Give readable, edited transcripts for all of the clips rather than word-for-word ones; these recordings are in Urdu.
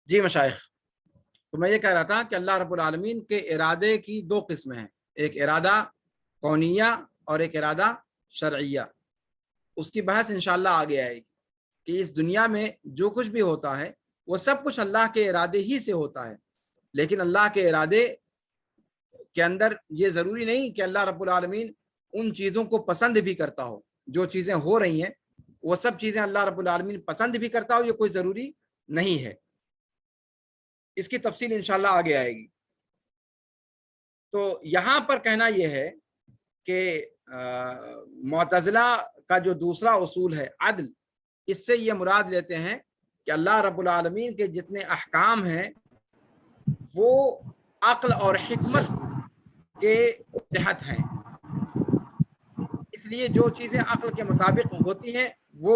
جی مشائخ، تو میں یہ کہہ رہا تھا کہ اللہ رب العالمین کے ارادے کی دو قسمیں ہیں، ایک ارادہ کونیہ اور ایک ارادہ شرعیہ۔ اس کی بحث انشاءاللہ آگے آئے گی کہ اس دنیا میں جو کچھ بھی ہوتا ہے وہ سب کچھ اللہ کے ارادے ہی سے ہوتا ہے، لیکن اللہ کے ارادے کے اندر یہ ضروری نہیں کہ اللہ رب العالمین ان چیزوں کو پسند بھی کرتا ہو۔ جو چیزیں ہو رہی ہیں وہ سب چیزیں اللہ رب العالمین پسند بھی کرتا ہو، یہ کوئی ضروری نہیں ہے۔ اس کی تفصیل انشاءاللہ آگے آئے گی۔ تو یہاں پر کہنا یہ ہے کہ معتزلہ کا جو دوسرا اصول ہے عدل، اس سے یہ مراد لیتے ہیں کہ اللہ رب العالمین کے جتنے احکام ہیں وہ عقل اور حکمت کے تحت ہیں، اس لیے جو چیزیں عقل کے مطابق ہوتی ہیں وہ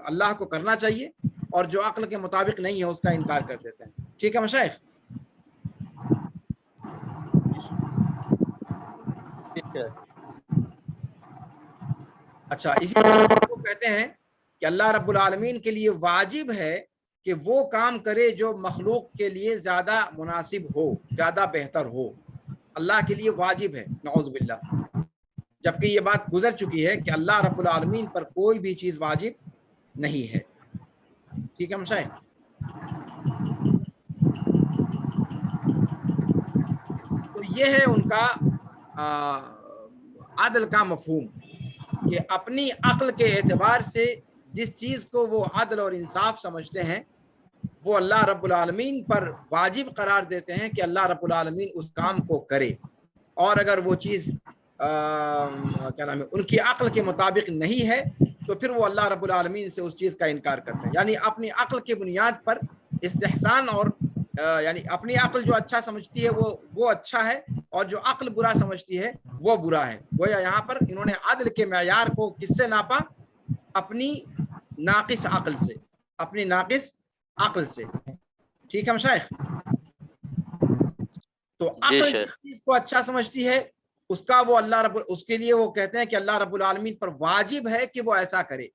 اللہ کو کرنا چاہیے، اور جو عقل کے مطابق نہیں ہے اس کا انکار کر دیتے ہیں۔ ٹھیک ہے مشائخ؟ اچھا، اسی طرح وہ کہتے ہیں کہ اللہ رب العالمین کے لیے واجب ہے کہ وہ کام کرے جو مخلوق کے لیے زیادہ مناسب ہو، زیادہ بہتر ہو، اللہ کے لیے واجب ہے، نعوذ باللہ، جبکہ یہ بات گزر چکی ہے کہ اللہ رب العالمین پر کوئی بھی چیز واجب نہیں ہے۔ ٹھیک ہے مشائخ؟ تو یہ ہے ان کا عدل کا مفہوم، کہ اپنی عقل کے اعتبار سے جس چیز کو وہ عدل اور انصاف سمجھتے ہیں وہ اللہ رب العالمین پر واجب قرار دیتے ہیں کہ اللہ رب العالمین اس کام کو کرے، اور اگر وہ چیز کیا نام ہے ان کی عقل کے مطابق نہیں ہے تو پھر وہ اللہ رب العالمین سے اس چیز کا انکار کرتے ہیں۔ یعنی اپنی عقل کی بنیاد پر استحسان اور یعنی اپنی عقل جو اچھا سمجھتی ہے وہ اچھا ہے، اور جو عقل برا سمجھتی ہے وہ برا ہے۔ گویا یہاں پر انہوں نے عدل کے معیار کو کس سے ناپا؟ اپنی ناقص عقل سے، اپنی ناقص عقل سے۔ ٹھیک ہے مشائخ؟ تو عقل جس چیز کو اچھا سمجھتی ہے اس کا وہ اس کے لیے وہ کہتے ہیں کہ اللہ رب العالمین پر واجب ہے کہ وہ ایسا کرے،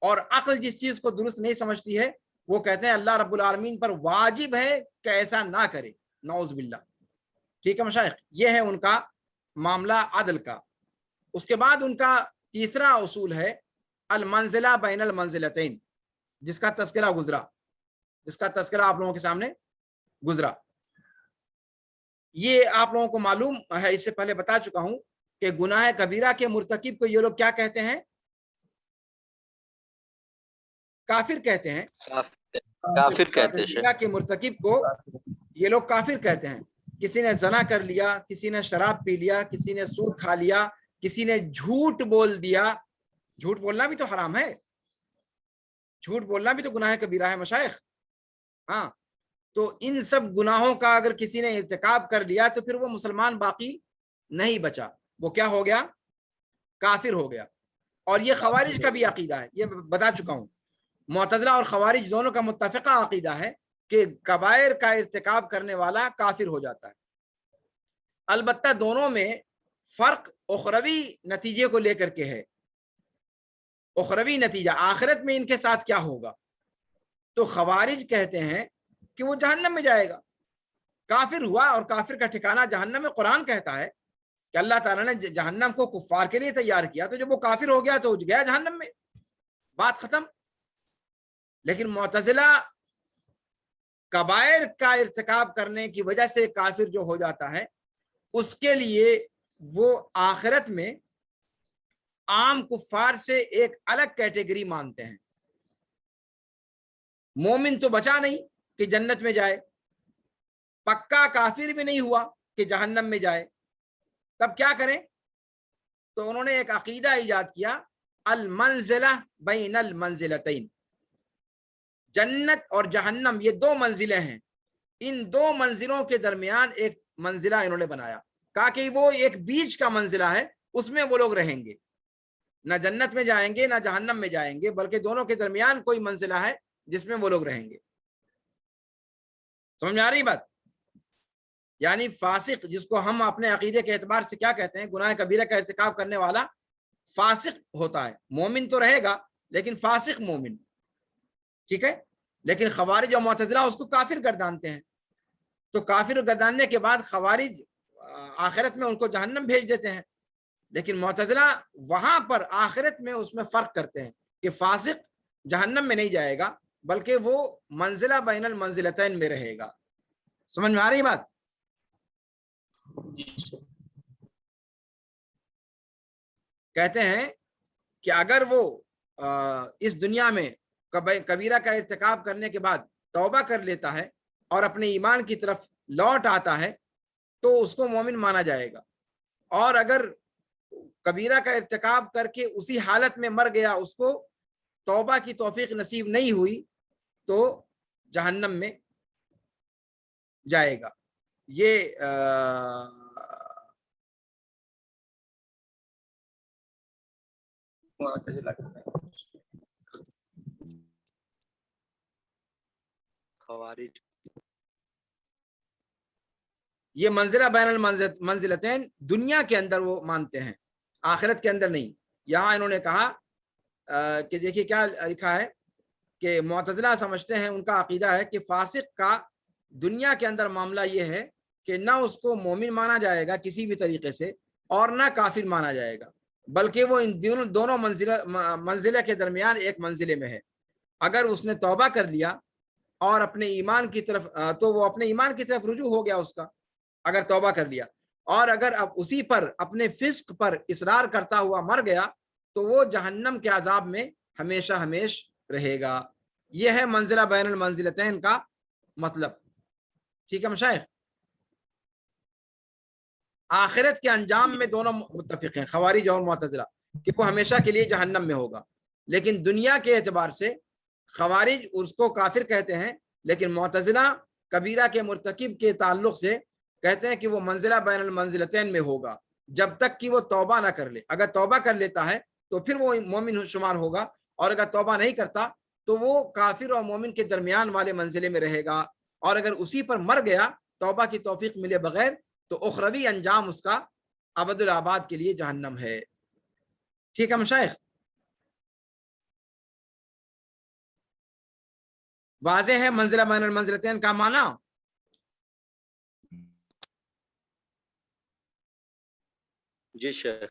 اور عقل جس چیز کو درست نہیں سمجھتی ہے وہ کہتے ہیں اللہ رب العالمین پر واجب ہے کہ ایسا نہ کرے، نعوذ باللہ۔ ٹھیک ہے مشائخ؟ یہ ہے ان کا معاملہ عدل کا۔ اس کے بعد ان کا تیسرا اصول ہے المنزلہ بین المنزلتین، جس کا تذکرہ آپ لوگوں کے سامنے گزرا۔ یہ آپ لوگوں کو معلوم ہے، اس سے پہلے بتا چکا ہوں کہ گناہ کبیرہ کے مرتکب کو یہ لوگ کیا کہتے ہیں؟ کافر کہتے ہیں۔ کافر کہتے ہیں کہ مرتکب کو یہ لوگ کافر کہتے ہیں۔ کسی نے زنا کر لیا، کسی نے شراب پی لیا، کسی نے سود کھا لیا، کسی نے جھوٹ بول دیا۔ جھوٹ بولنا بھی تو حرام ہے، جھوٹ بولنا بھی تو گناہ کبیرہ ہے مشائخ۔ ہاں، تو ان سب گناہوں کا اگر کسی نے ارتکاب کر لیا تو پھر وہ مسلمان باقی نہیں بچا، وہ کیا ہو گیا؟ کافر ہو گیا۔ اور یہ خوارج کا بھی عقیدہ ہے، یہ بتا چکا ہوں۔ معتزلہ اور خوارج دونوں کا متفقہ عقیدہ ہے کہ کبائر کا ارتکاب کرنے والا کافر ہو جاتا ہے۔ البتہ دونوں میں فرق اخروی نتیجے کو لے کر کے ہے۔ اخروی نتیجہ آخرت میں ان کے ساتھ کیا ہوگا؟ تو خوارج کہتے ہیں کہ وہ جہنم میں جائے گا، کافر ہوا اور کافر کا ٹھکانہ جہنم میں۔ قرآن کہتا ہے کہ اللہ تعالیٰ نے جہنم کو کفار کے لیے تیار کیا، تو جب وہ کافر ہو گیا تو گیا جہنم میں، بات ختم۔ لیکن معتزلہ کبائر کا ارتکاب کرنے کی وجہ سے کافر جو ہو جاتا ہے اس کے لیے وہ آخرت میں عام کفار سے ایک الگ کیٹیگری مانتے ہیں۔ مومن تو بچا نہیں کہ جنت میں جائے، پکا کافر بھی نہیں ہوا کہ جہنم میں جائے، تب کیا کریں؟ تو انہوں نے ایک عقیدہ ایجاد کیا، المنزلہ بین المنزلتین۔ جنت اور جہنم یہ دو منزلیں ہیں، ان دو منزلوں کے درمیان ایک منزلہ انہوں نے بنایا، کہا کہ وہ ایک بیچ کا منزلہ ہے، اس میں وہ لوگ رہیں گے، نہ جنت میں جائیں گے نہ جہنم میں جائیں گے، بلکہ دونوں کے درمیان کوئی منزلہ ہے جس میں وہ لوگ رہیں گے۔ سمجھ میں آ رہی بات؟ یعنی فاسق، جس کو ہم اپنے عقیدے کے اعتبار سے کیا کہتے ہیں، گناہ کبیرہ کا ارتکاب کرنے والا فاسق ہوتا ہے۔ مومن تو رہے گا لیکن فاسق مومن، ٹھیک ہے؟ لیکن خوارج اور معتزلہ اس کو کافر گردانتے ہیں. تو کافر گرداننے کے بعد خوارج آخرت میں ان کو جہنم بھیج دیتے ہیں. لیکن معتزلہ وہاں پر آخرت میں اس میں فرق کرتے ہیں کہ فاسق جہنم میں نہیں جائے گا بلکہ وہ منزلہ بین المنزلتین میں رہے گا. سمجھ میں آ رہی بات؟ کہتے ہیں کہ اگر وہ اس دنیا میں کبیرہ کا ارتکاب کرنے کے بعد توبہ کر لیتا ہے اور اپنے ایمان کی طرف لوٹ آتا ہے تو اس کو مومن مانا جائے گا. اور اگر کبیرہ کا ارتکاب کر کے اسی حالت میں مر گیا, اس کو توبہ کی توفیق نصیب نہیں ہوئی, تو جہنم میں جائے گا. یہ خوارج یہ منزلہ بین المنزلتین دنیا کے اندر وہ مانتے ہیں, آخرت کے اندر نہیں. یہاں انہوں نے کہا کہ دیکھیے کیا لکھا ہے کہ معتزلہ سمجھتے ہیں, ان کا عقیدہ ہے کہ فاسق کا دنیا کے اندر معاملہ یہ ہے کہ نہ اس کو مومن مانا جائے گا کسی بھی طریقے سے اور نہ کافر مانا جائے گا, بلکہ وہ ان دونوں منزلہ کے درمیان ایک منزلے میں ہے. اگر اس نے توبہ کر لیا اور اپنے ایمان کی طرف, تو وہ اپنے ایمان کی طرف رجوع ہو گیا اس کا, اگر توبہ کر لیا. اور اگر اب اسی پر اپنے فسق پر اصرار کرتا ہوا مر گیا تو وہ جہنم کے عذاب میں ہمیشہ ہمیش رہے گا. یہ ہے منزلہ بین المنزلتین کا مطلب. ٹھیک ہے مشائخ؟ آخرت کے انجام میں دونوں متفق ہیں, خوارج اور معتزلہ, کہ وہ ہمیشہ کے لیے جہنم میں ہوگا. لیکن دنیا کے اعتبار سے خوارج اس کو کافر کہتے ہیں, لیکن معتزلہ کبیرہ کے مرتکب کے تعلق سے کہتے ہیں کہ وہ منزلہ بین المنزلتین میں ہوگا جب تک کہ وہ توبہ نہ کر لے. اگر توبہ کر لیتا ہے تو پھر وہ مومن شمار ہوگا, اور اگر توبہ نہیں کرتا تو وہ کافر اور مومن کے درمیان والے منزلے میں رہے گا. اور اگر اسی پر مر گیا توبہ کی توفیق ملے بغیر تو اخروی انجام اس کا ابد الآباد کے لیے جہنم ہے. ٹھیک ہے مشائخ؟ واضح ہے منزلہ بین المنزلتین کا معنی؟ جی شیخ.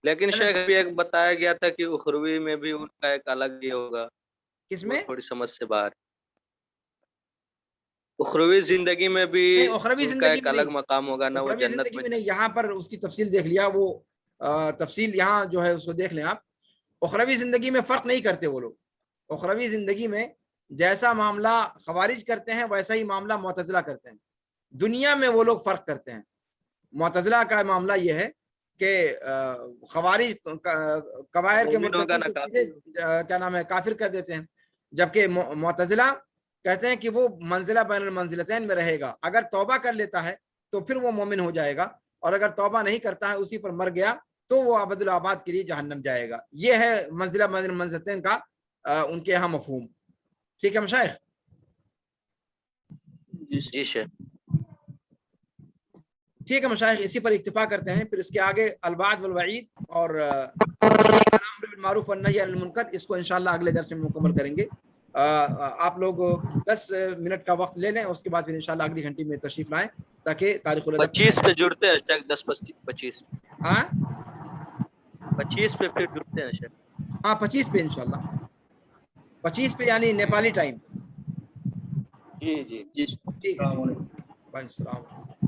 لیکن شیخ ابھی ایک بتایا گیا تھا کہ اخروی میں بھی ان کا ایک الگ یہ ہوگا. کس میں؟ تھوڑی سمجھ سے باہر. اخروی زندگی میں بھی اخروی ان کا زندگی ایک میں الگ نہیں, مقام ہوگا نا, وہ جنت زندگی میں نہیں. یہاں پر اس کی تفصیل دیکھ لیا, وہ تفصیل یہاں جو ہے اس کو دیکھ لیں آپ. اخروی زندگی میں فرق نہیں کرتے وہ لوگ. اخروی زندگی میں جیسا معاملہ خوارج کرتے ہیں ویسا ہی معاملہ معتزلہ کرتے ہیں. دنیا میں وہ لوگ فرق کرتے ہیں. معتزلہ کا معاملہ یہ ہے کہ خوارج کبائر کے مرتکب کیا نام ہے کافر کر دیتے ہیں, جبکہ معتزلہ کہتے ہیں کہ وہ منزلہ بین المنزلتین میں رہے گا. اگر توبہ کر لیتا ہے تو پھر وہ مومن ہو جائے گا, اور اگر توبہ نہیں کرتا ہے اسی پر مر گیا تو وہ ابد الآباد کے لیے جہنم جائے گا. یہ ہے منزلہ بین المنزلتین کا ان کے یہاں مفہوم. ٹھیک ہے مشائخ؟ جی شیخ. ٹھیک ہے مشائخ, اسی پر اکتفا کرتے ہیں. پھر اس کے آگے الوعد والوعید اور الامر بالمعروف والنہی عن المنکر, اس کو انشاءاللہ اگلے درس میں مکمل کریں گے. آپ لوگ 10 منٹ کا وقت لے لیں, اس کے بعد پھر انشاءاللہ اگلی گھنٹی میں تشریف لائیں تاکہ تاریخ الادب 25 پہ جڑتے ہیں شیخ. 10-25. ہاں 25 پہ پھر جڑتے ہیں شیخ. ہاں 25 پہ انشاءاللہ. 25 پہ یعنی نیپالی ٹائم. جی جی. ٹھیک ہے. السلام علیکم.